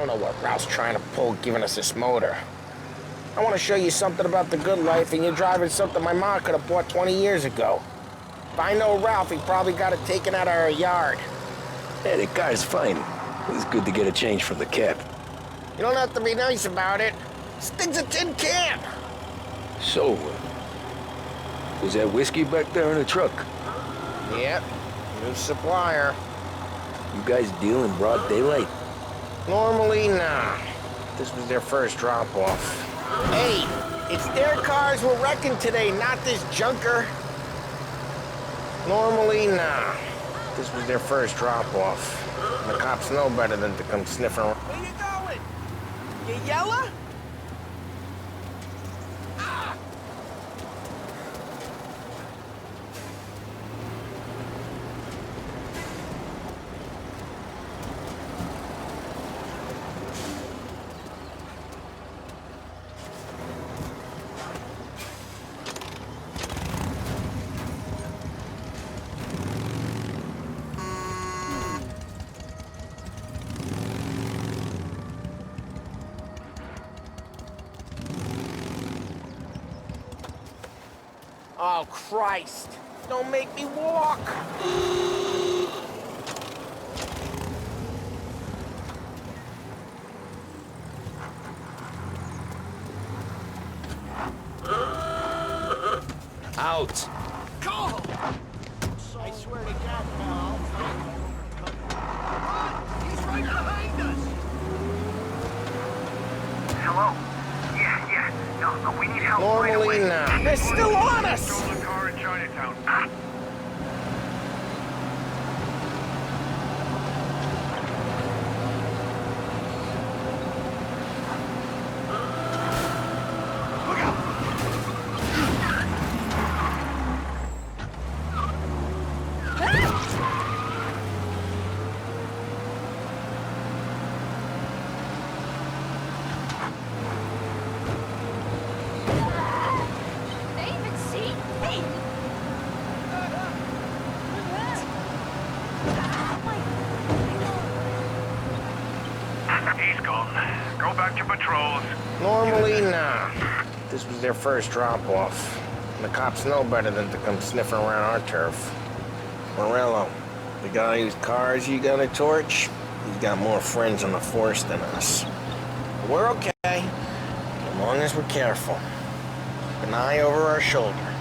don't know what Ralph's trying to pull giving us this motor. I want to show you something about the good life, and you're driving something my mom could have bought 20 years ago. If I know Ralph, he probably got it taken out of our yard. Yeah, the car's fine. It's good to get a change from the cab. You don't have to be nice about it. This thing's a tin can. So, was that whiskey back there in the truck? Yep, new supplier. You guys deal in broad daylight? Normally, nah. This was their first drop-off. Hey, it's their cars we're wrecking today, not this junker. Normally, nah. This was their first drop-off. The cops know better than to come sniffing around. Where you going? You yella? Oh, Christ. Don't make me walk. Out! Go! I swear to God, pal. He's right behind us! Hello? Yeah. No, we need help. Normally, nah. They're still on us! Stolen car in Chinatown. Look out! He's gone. Go back to patrols. Normally, nah. This was their first drop-off. The cops know better than to come sniffing around our turf. Morello, the guy whose cars you got a torch, he's got more friends on the force than us. But we're okay, as long as we're careful. An eye over our shoulder.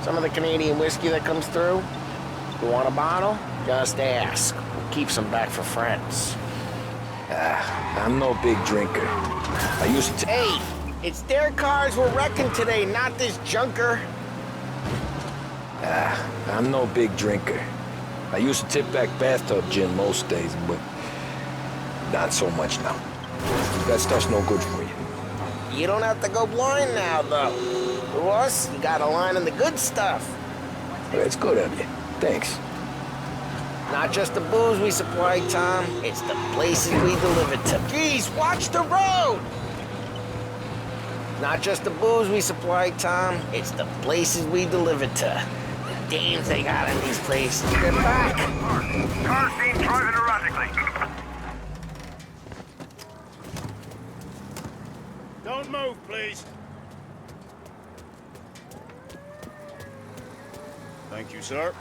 Some of the Canadian whiskey that comes through, you want a bottle? Just ask. We'll keep some back for friends. I'm no big drinker. I used to... Hey, it's their cars we're wrecking today, not this junker. I'm no big drinker. I used to tip back bathtub gin most days, but not so much now. That stuff's no good for you. You don't have to go blind now, though. To us, you got a line on the good stuff. That's good of you. Thanks. Not just the booze we supply, Tom. It's the places we deliver to. Jeez, watch the road! Not just the booze we supply, Tom. It's the places we deliver to. The dames they got in these places. They're back. Car seen driving erratically. Don't move, please. Thank you, sir.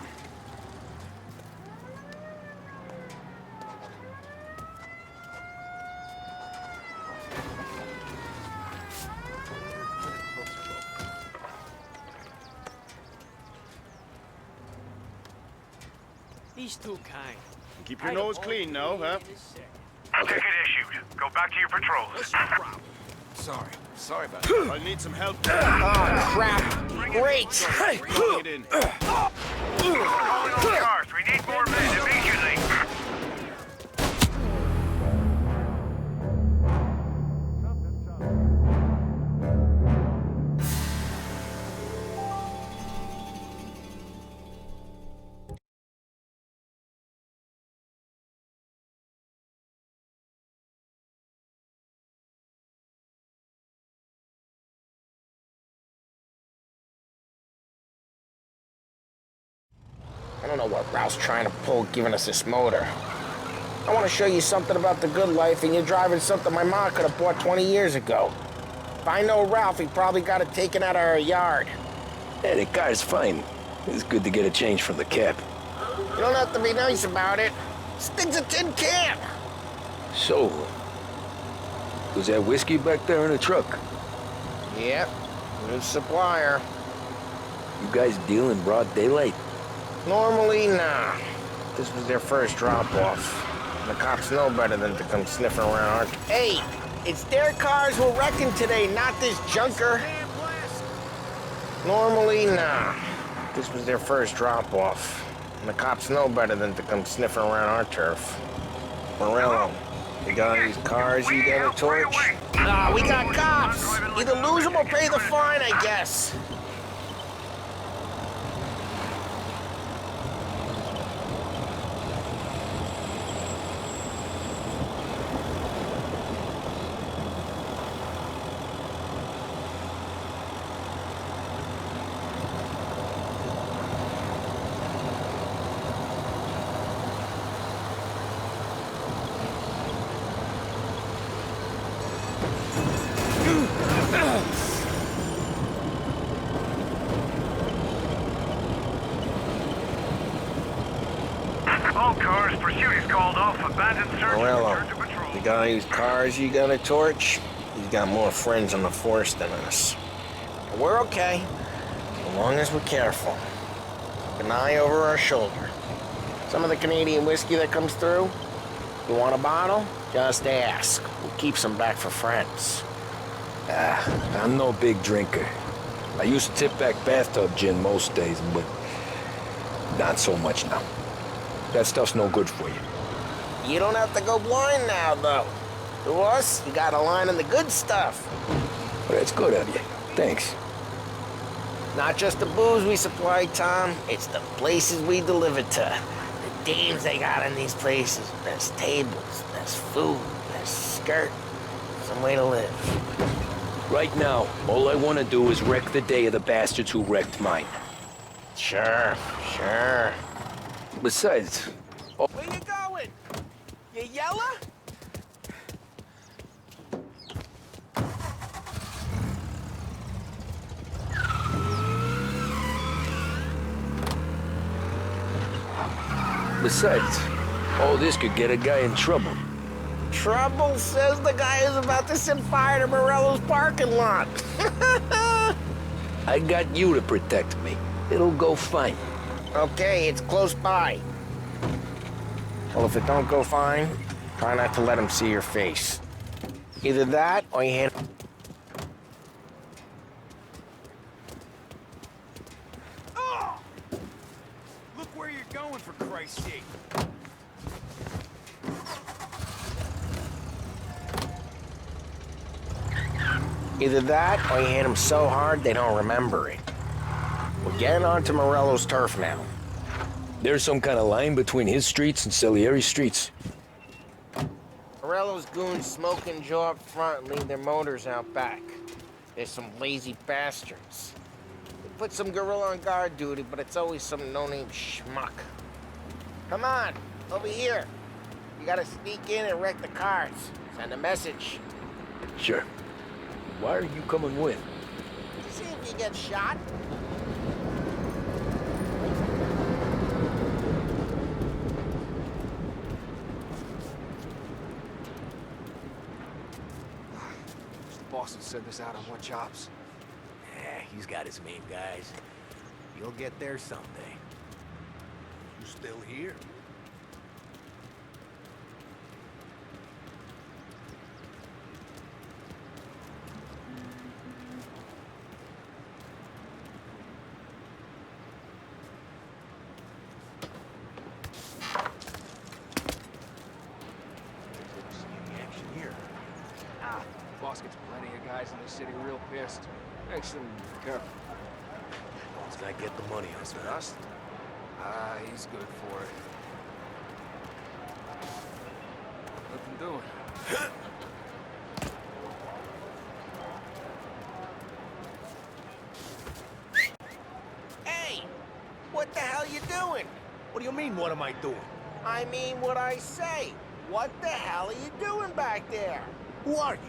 He's too kind. Keep your nose clean now, huh? Ticket issued. Go back to your patrols. What's the problem? Sorry about that. I'll need some help. Oh, crap. Great. Bring it in. Calling all the cars. We need more men immediately. I don't know what Ralph's trying to pull giving us this motor. I want to show you something about the good life, and you're driving something my mom could have bought 20 years ago. If I know Ralph, he probably got it taken out of our yard. Yeah, the car's fine. It's good to get a change from the cab. You don't have to be nice about it. This thing's a tin can. So, was that whiskey back there in the truck? Yep, new supplier. You guys deal in broad daylight? Normally, nah. This was their first drop-off. The cops know better than to come sniffing around our... Hey, it's their cars we're wrecking today, not this junker. Normally, nah. This was their first drop-off. And the cops know better than to come sniffing around our turf. Morello, we got these cars you got a torch? Nah, we got cops. Either lose them or pay the fine, I guess. All cars, pursuit is called off. Abandoned search. Morello, Return to patrol. the guy whose cars you got a torch, he's got more friends on the force than us. But we're okay, as long as we're careful. Keep an eye over our shoulder. Some of the Canadian whiskey that comes through, you want a bottle? Just ask. We'll keep some back for friends. I'm no big drinker. I used to tip back bathtub gin most days, but not so much now. That stuff's no good for you. You don't have to go blind now, though. To us, you got a line in the good stuff. Well, that's good of you. Thanks. Not just the booze we supply, Tom. It's the places we deliver to. The dames they got in these places. Best tables, best food, best skirt. Some way to live. Right now, all I want to do is wreck the day of the bastards who wrecked mine. Sure. Besides... Oh, Where you going? You yellow? besides, all this could get a guy in trouble. Trouble, says the guy who's about to set fire to Morello's parking lot. I got you to protect me. It'll go fine. Okay, it's close by. Well, if it don't go fine, try not to let him see your face. Either that, or you hit... Oh! Look where you're going, for Christ's sake. Either that, or you hit him so hard they don't remember it. We're getting onto Morello's turf now. There's some kind of line between his streets and Salieri's streets. Morello's goons smoke and jaw up front and leave their motors out back. There's some lazy bastards. We put some gorilla on guard duty, but it's always some no-name schmuck. Come on, over here. You gotta sneak in and wreck the cars. Send a message. Sure. Why are you coming with? See if you get shot. Boston sent us out on one chops. Yeah, he's got his main guys. You'll get there someday. You still here? Boss gets plenty of guys in the city real pissed. Makes them careful. He's gotta get the money on that. Us? He's good for it. Nothing doing. Hey! What the hell you doing? What do you mean, what am I doing? I mean what I say. What the hell are you doing back there? Who are you?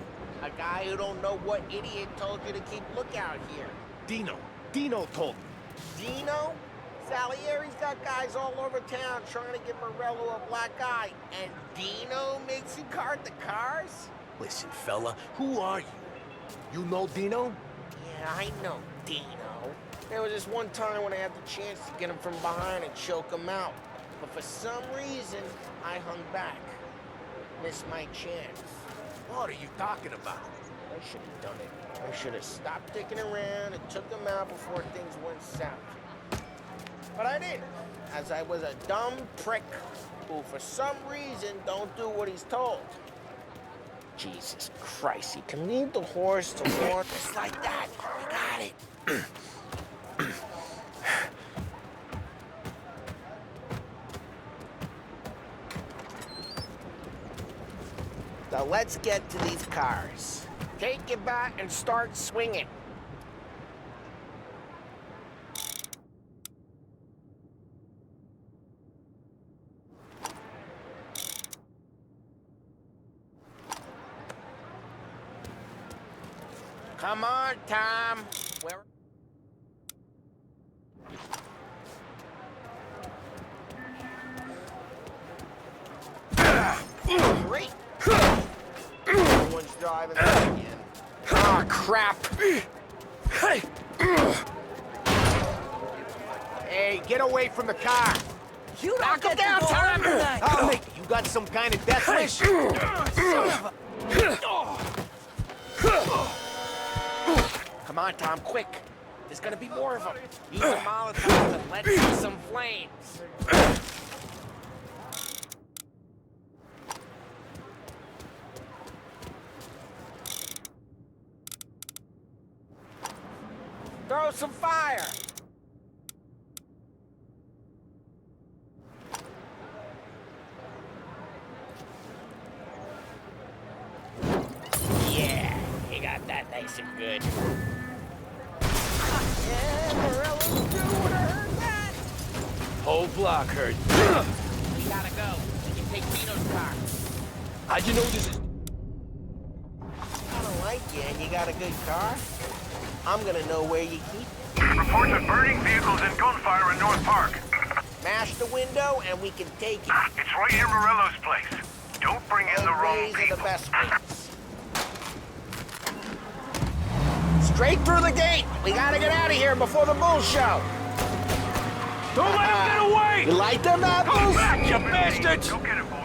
A guy who don't know what idiot told you to keep lookout here. Dino. Dino told me. Dino? Salieri's got guys all over town trying to give Morello a black eye, and Dino makes him cart the cars? Listen, fella, who are you? You know Dino? Yeah, I know Dino. There was this one time when I had the chance to get him from behind and choke him out. But for some reason, I hung back. Missed my chance. What are you talking about? I should have done it. I should have stopped dicking around and took him out before things went south. But I didn't, as I was a dumb prick who for some reason don't do what he's told. Jesus Christ, you can lead the horse to water just like that. You got it. Now let's get to these cars. Take your bat and start swinging. Come on, Tom. Where? Great. Everyone's driving that again. Ah, crap. Hey, get away from the car. You don't Knock him get down, to go Tom. home tonight. I'll make you got some kind of death wish? Son of a... Come on, Tom, quick. There's gonna be more of them. Use a Molotov and let loose some flames. Throw some fire. Yeah, you got that nice and good. Yeah, Morello's doing her that. Whole block heard. We gotta go. We can take Dino's car. How'd you know this is... I don't like you and you got a good car. I'm gonna know where you keep it. Reports of burning vehicles and gunfire in North Park. Smash the window and we can take it. It's right near Morello's place. Don't bring in the Both wrong ways are people. the best ways. Straight through the gate. We gotta get out of here before the bull show. Don't let him get away! You like them apples? Back, you bastards! Go get it, boys.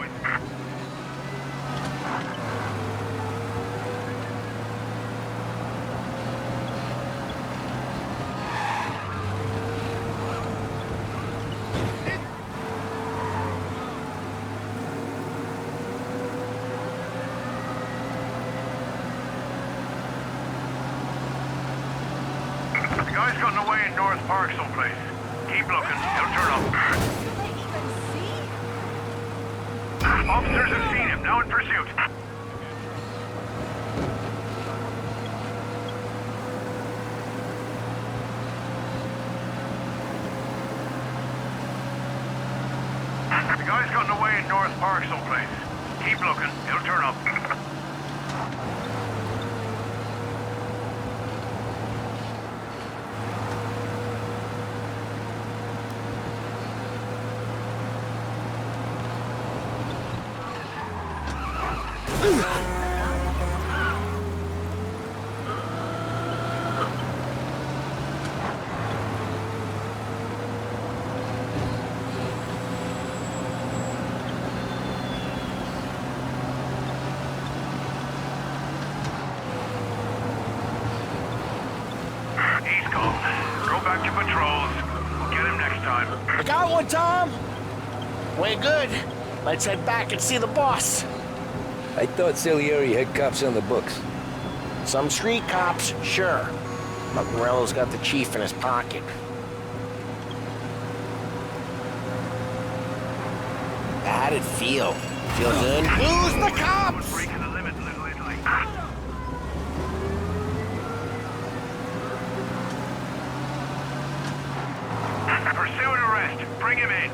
The guy's gotten away in North Park someplace. Keep looking. He'll turn up. Officers have seen him. Now in pursuit. The guy's gotten away in North Park someplace. Keep looking. He'll turn up. He's gone. Go back to patrols. We'll get him next time. I got one, Tom. We're good. Let's head back and see the boss. I thought Salieri had cops on the books. Some street cops, sure. But Morello's got the chief in his pocket. How'd it feel? Feel good? Who's the cops? Breaking the limit, Little Italy. Pursue and arrest. Bring him in.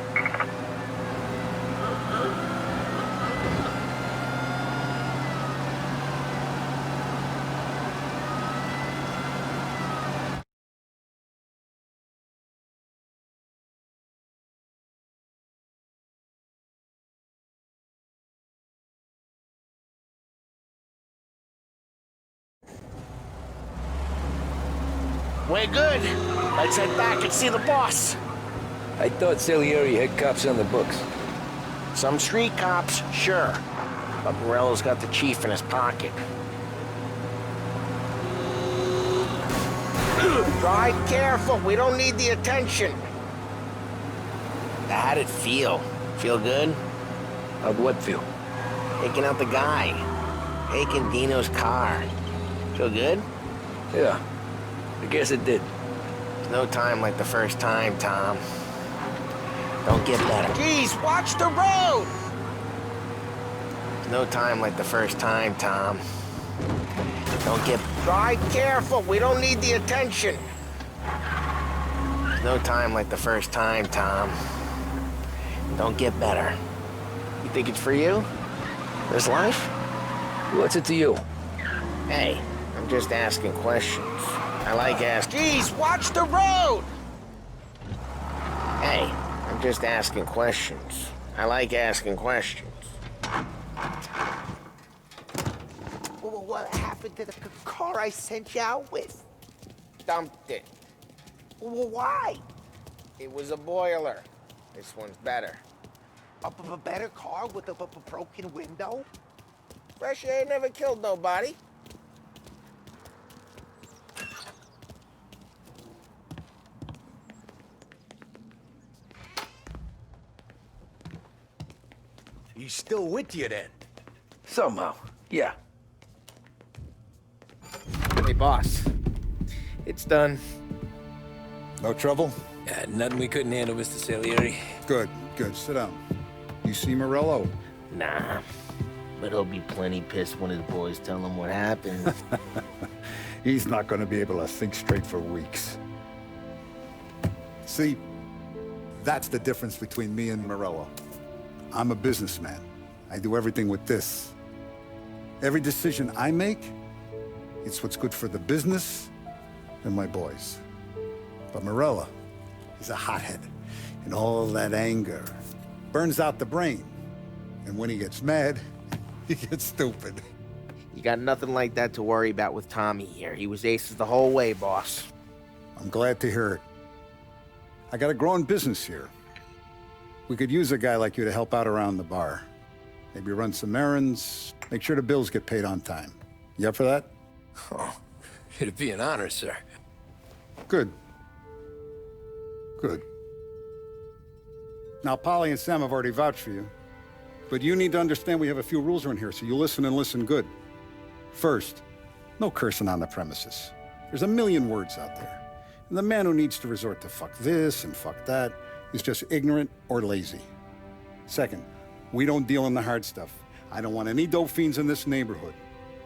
We're good. Let's head back and see the boss. I thought Salieri had cops on the books. Some street cops, sure. But Morello's got the chief in his pocket. Drive careful. We don't need the attention. How'd it feel? Feel good? How'd what feel? Taking out the guy. Taking Dino's car. Feel good? Yeah, I guess it did. There's no time like the first time, Tom. Don't get better. Geez, watch the road! There's no time like the first time, Tom. Don't get... Drive careful, we don't need the attention. There's no time like the first time, Tom. Don't get better. You think it's for you? This life? What's it to you? Hey, I'm just asking questions. I like asking... Geez, watch the road! Hey, I'm just asking questions. I like asking questions. Well, what happened to the car I sent you out with? Dumped it. Well, why? It was a boiler. This one's better. A better car with a broken window? Fresh air never killed nobody. He's still with you then? Somehow, yeah. Hey, boss. It's done. No trouble? Yeah, nothing we couldn't handle, Mr. Salieri. Good, good. Sit down. You see Morello? Nah. But he'll be plenty pissed when his boys tell him what happened. He's not going to be able to think straight for weeks. See, that's the difference between me and Morello. I'm a businessman. I do everything with this. Every decision I make, it's what's good for the business and my boys. But Morello, he's a hothead. And all that anger burns out the brain. And when he gets mad, he gets stupid. You got nothing like that to worry about with Tommy here. He was aces the whole way, boss. I'm glad to hear it. I got a growing business here. We could use a guy like you to help out around the bar. Maybe run some errands, make sure the bills get paid on time. You up for that? Oh, it'd be an honor, sir. Good. Good. Now, Polly and Sam have already vouched for you. But you need to understand we have a few rules around here, so you listen and listen good. First, no cursing on the premises. There's a million words out there. And the man who needs to resort to fuck this and fuck that is just ignorant or lazy. Second, we don't deal in the hard stuff. I don't want any dope fiends in this neighborhood.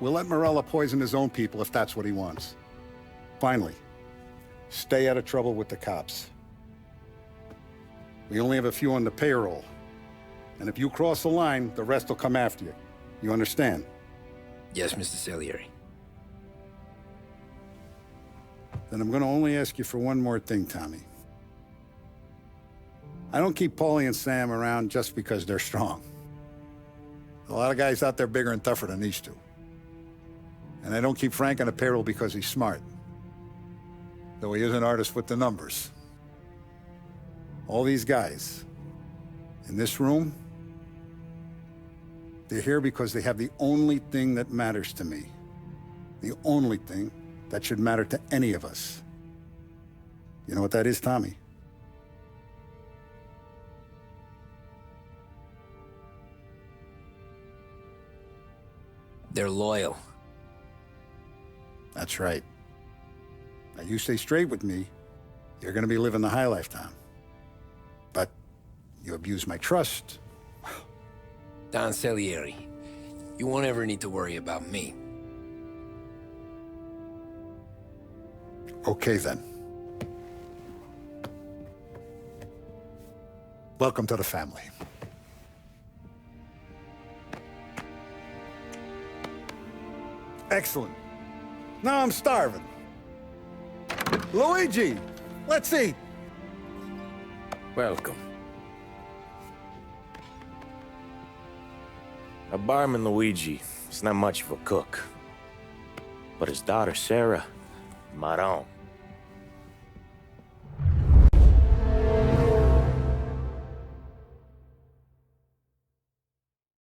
We'll let Morello poison his own people if that's what he wants. Finally, stay out of trouble with the cops. We only have a few on the payroll. And if you cross the line, the rest will come after you. You understand? Yes, Mr. Salieri. Then I'm going to only ask you for one more thing, Tommy. I don't keep Paulie and Sam around just because they're strong. A lot of guys out there bigger and tougher than these two. And I don't keep Frank on the payroll because he's smart. Though he is an artist with the numbers. All these guys in this room, they're here because they have the only thing that matters to me. The only thing that should matter to any of us. You know what that is, Tommy? They're loyal. That's right. Now, you stay straight with me, you're gonna be living the high life, Tom. But you abuse my trust. Don Salieri, you won't ever need to worry about me. Okay, then. Welcome to the family. Excellent. Now I'm starving. Luigi, let's eat. Welcome. A barman Luigi is not much of a cook. But his daughter, Sarah, Maron.